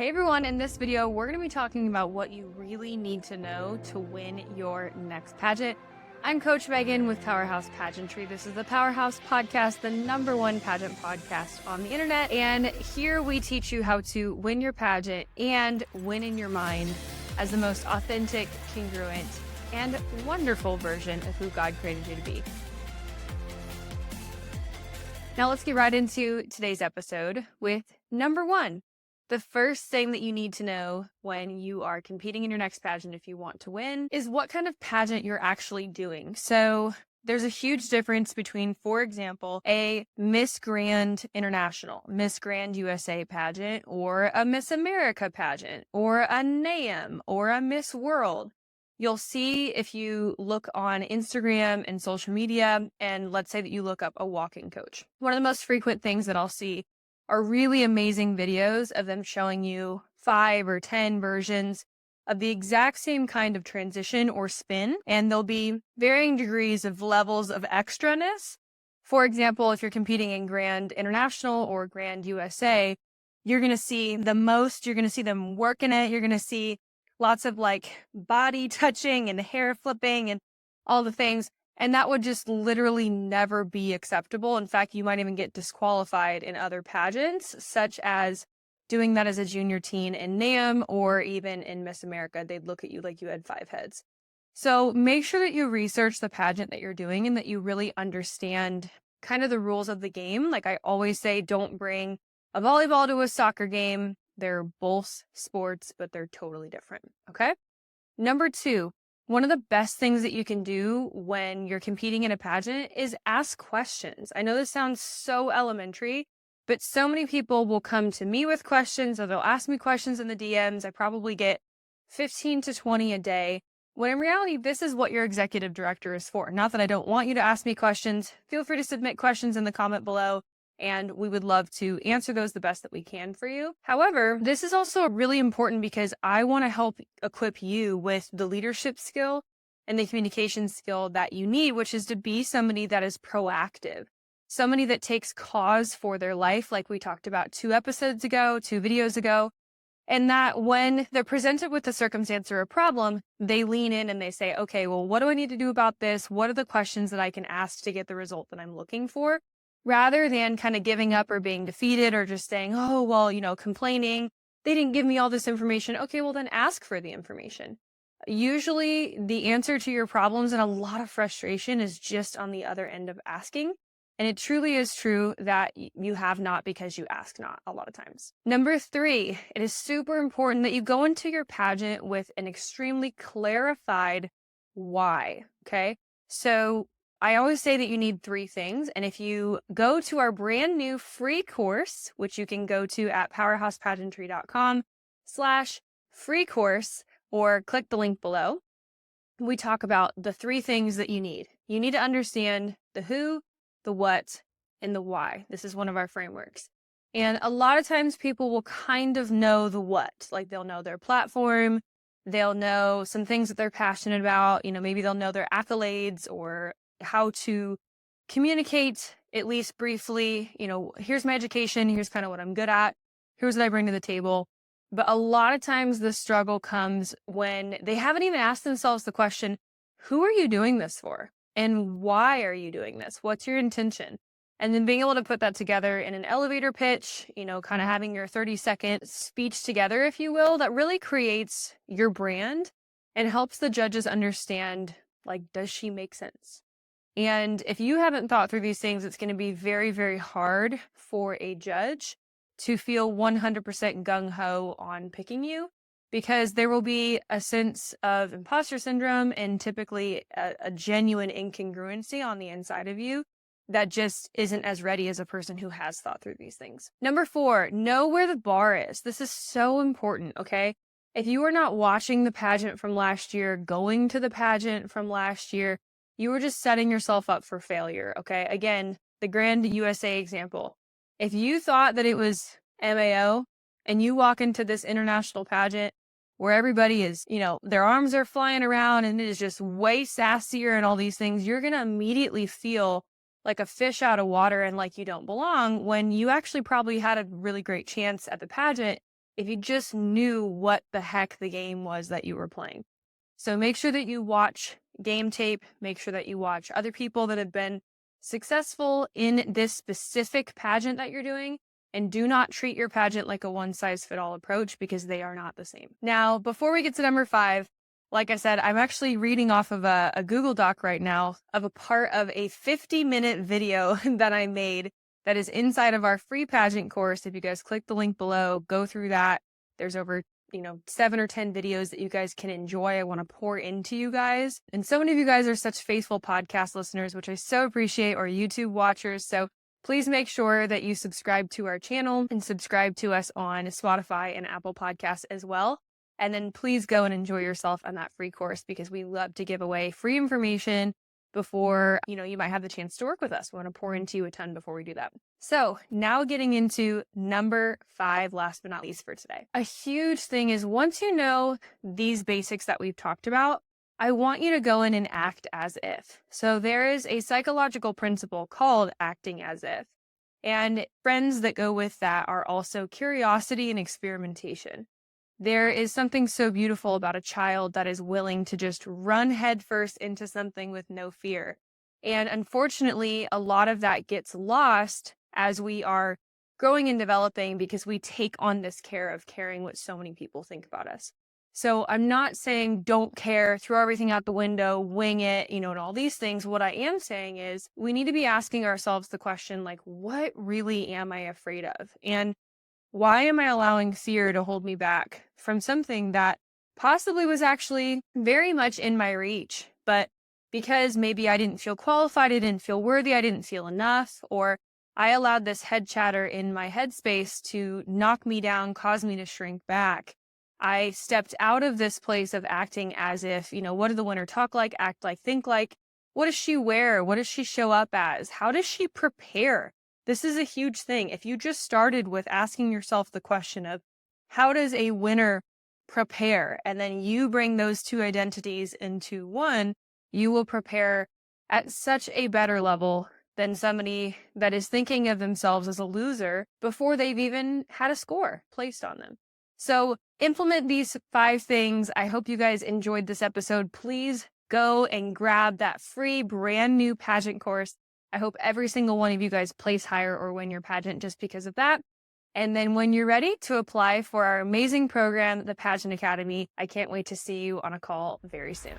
Hey everyone, in this video, we're going to be talking about what you really need to know to win your next pageant. I'm Coach Megan with Powerhouse Pageantry. This is the Powerhouse Podcast, the #1 pageant podcast on the internet. And here we teach you how to win your pageant and win in your mind as the most authentic, congruent, and wonderful version of who God created you to be. Now let's get right into today's episode with number 1. The first thing that you need to know when you are competing in your next pageant, if you want to win, is what kind of pageant you're actually doing. So there's a huge difference between, for example, a Miss Grand International, Miss Grand USA pageant, or a Miss America pageant, or a NAM, or a Miss World. You'll see if you look on Instagram and social media, and let's say that you look up a walking coach. One of the most frequent things that I'll see are really amazing videos of them showing you 5 or 10 versions of the exact same kind of transition or spin, and there'll be varying degrees of levels of extraness. For example, if you're competing in Grand International or Grand USA, you're going to see the most, you're going to see them working it, you're going to see lots of like body touching and hair flipping and all the things. And that would just literally never be acceptable. In fact, you might even get disqualified in other pageants, such as doing that as a junior teen in NAM or even in Miss America. They'd look at you like you had 5 heads. So make sure that you research the pageant that you're doing and that you really understand kind of the rules of the game. Like I always say, don't bring a volleyball to a soccer game. They're both sports, but they're totally different. Okay. Number 2. One of the best things that you can do when you're competing in a pageant is ask questions. I know this sounds so elementary, but so many people will come to me with questions or they'll ask me questions in the DMs. I probably get 15 to 20 a day, when in reality, this is what your executive director is for. Not that I don't want you to ask me questions. Feel free to submit questions in the comment below, and we would love to answer those the best that we can for you. However, this is also really important because I want to help equip you with the leadership skill and the communication skill that you need, which is to be somebody that is proactive, somebody that takes cause for their life, like we talked about 2 videos ago, and that when they're presented with a circumstance or a problem, they lean in and they say, okay, well, what do I need to do about this? What are the questions that I can ask to get the result that I'm looking for? Rather than kind of giving up or being defeated or just saying, oh, well, complaining, they didn't give me all this information. Okay, well, then ask for the information. Usually the answer to your problems and a lot of frustration is just on the other end of asking. And it truly is true that you have not because you ask not a lot of times. Number 3, it is super important that you go into your pageant with an extremely clarified why. Okay, so I always say that you need 3 things. And if you go to our brand new free course, which you can go to at powerhousepageantry.com/free course, or click the link below, we talk about the 3 things that you need. You need to understand the who, the what, and the why. This is one of our frameworks. And a lot of times people will kind of know the what, like they'll know their platform, they'll know some things that they're passionate about, maybe they'll know their accolades or how to communicate, at least briefly, here's my education, here's kind of what I'm good at, here's what I bring to the table. But a lot of times the struggle comes when they haven't even asked themselves the question, who are you doing this for? And why are you doing this? What's your intention? And then being able to put that together in an elevator pitch, kind of having your 30-second speech together, if you will, that really creates your brand and helps the judges understand, like, does she make sense? And if you haven't thought through these things, it's going to be very, very hard for a judge to feel 100% gung-ho on picking you, because there will be a sense of imposter syndrome and typically a genuine incongruency on the inside of you that just isn't as ready as a person who has thought through these things. Number 4, know where the bar is. This is so important, okay? If you are not watching the pageant from last year, going to the pageant from last year, you were just setting yourself up for failure, okay? Again, the Grand USA example. If you thought that it was MAO and you walk into this international pageant where everybody is, their arms are flying around and it is just way sassier and all these things, you're going to immediately feel like a fish out of water and like you don't belong, when you actually probably had a really great chance at the pageant if you just knew what the heck the game was that you were playing. So make sure that you watch game tape, make sure that you watch other people that have been successful in this specific pageant that you're doing, and do not treat your pageant like a one-size-fits-all approach, because they are not the same. Now, before we get to number 5, like I said, I'm actually reading off of a Google Doc right now of a part of a 50-minute video that I made that is inside of our free pageant course. If you guys click the link below, go through that. There's over 7 or 10 videos that you guys can enjoy. I want to pour into you guys. And so many of you guys are such faithful podcast listeners, which I so appreciate, or YouTube watchers. So please make sure that you subscribe to our channel and subscribe to us on Spotify and Apple Podcasts as well. And then please go and enjoy yourself on that free course, because we love to give away free information before, you might have the chance to work with us. We want to pour into you a ton before we do that. So now getting into number 5, last but not least for today. A huge thing is, once you know these basics that we've talked about, I want you to go in and act as if. So there is a psychological principle called acting as if. And friends that go with that are also curiosity and experimentation. There is something so beautiful about a child that is willing to just run headfirst into something with no fear. And unfortunately, a lot of that gets lost as we are growing and developing, because we take on this care of caring what so many people think about us. So I'm not saying don't care, throw everything out the window, wing it, and all these things. What I am saying is we need to be asking ourselves the question, like, what really am I afraid of? And why am I allowing fear to hold me back from something that possibly was actually very much in my reach, but because maybe I didn't feel qualified, I didn't feel worthy, I didn't feel enough, or I allowed this head chatter in my headspace to knock me down, cause me to shrink back. I stepped out of this place of acting as if, what do the winner talk like, act like, think like? What does she wear? What does she show up as? How does she prepare? This is a huge thing. If you just started with asking yourself the question of, how does a winner prepare? And then you bring those two identities into one, you will prepare at such a better level than somebody that is thinking of themselves as a loser before they've even had a score placed on them. So implement these 5 things. I hope you guys enjoyed this episode. Please go and grab that free brand new pageant course. I hope every single one of you guys place higher or win your pageant just because of that. And then when you're ready to apply for our amazing program, the Pageant Academy, I can't wait to see you on a call very soon.